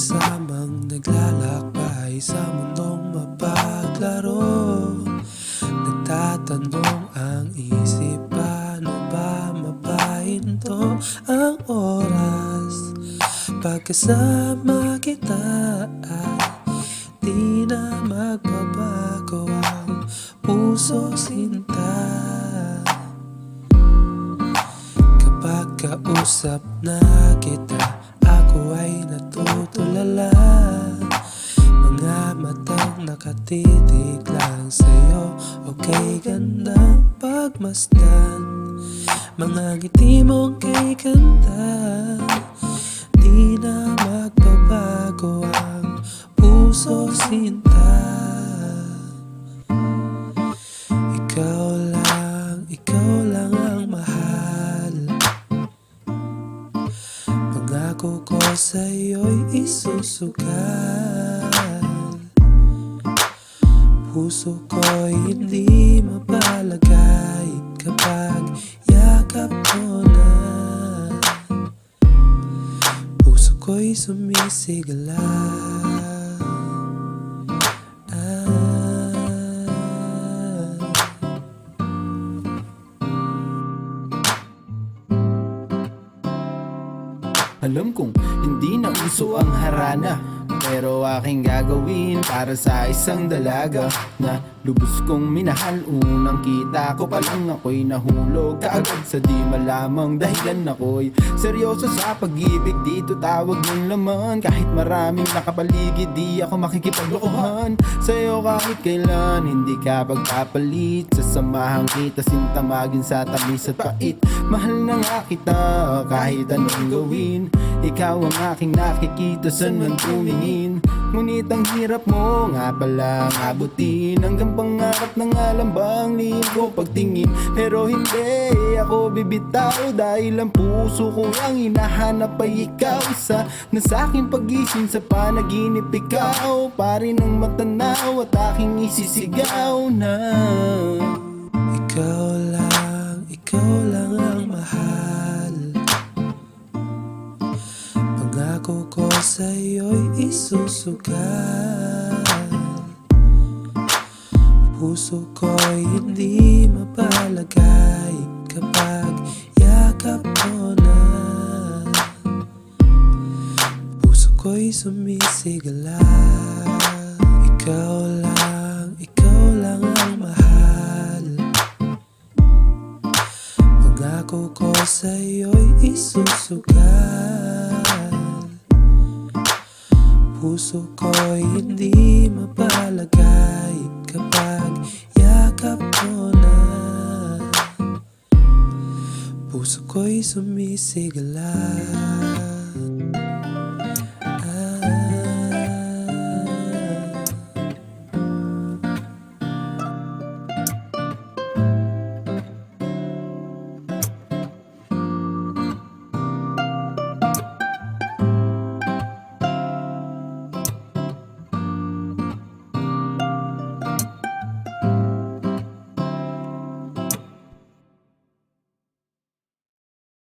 Magkasamang naglalakbay sa mundong mapaglaro. Nagtatanong ang isip, paano ba mapahinto ang oras? Pagkasama kita ay di na magbabago ang puso sinta. Kapag kausap na kita, ako ay natutulala. Mga matang nakatitig lang sa'yo, okay gandang pagmasdan. Mga ngiti mong kay ganda, di na magbabago ang puso sinta. Ikaw lang ang mahal. Pangako ko sa'yo'y isusugal. Puso ko'y hindi mapalagay kapag yakap mo na. Puso ko'y sumisigla. Alam kong hindi na uso ang harana, pero aking gagawin para sa isang dalaga na lubos kong minahal. Unang kita ko pa lang ako'y nahulog kaagad sa di malamang dahilan. Ako'y seryoso sa pag-ibig, dito tawag ng laman. Kahit maraming nakapaligid, di ako makikipaglokohan sa'yo kahit kailan. Hindi ka pagpapalit, sasamahan kita sintamagin sa tamis at pait. Mahal na nga kita kahit anong gawin, ikaw ang aking nakikita saan man tumingin. Ngunit ang hirap mo nga palang abutin, hanggang pangarap na nga lang bang lihim ko pagtingin. Pero hindi ako bibitaw dahil ang puso ko ang hinahanap ay ikaw. Isa na sa'king pagising sa panaginip, ikaw pa rin ang matanaw at aking isisigaw na Ikaw lang ang mahal. Pangako ko sa'yo'y isusugal. Puso ko'y hindi mapalagay kapag yakap mo na. Puso ko'y sumisigla. Ikaw lang ang mahal. Pangako ko sa'yo'y isusugal. Puso ko'y hindi mapalagay kapag yakap mo na. Puso ko'y sumisigla.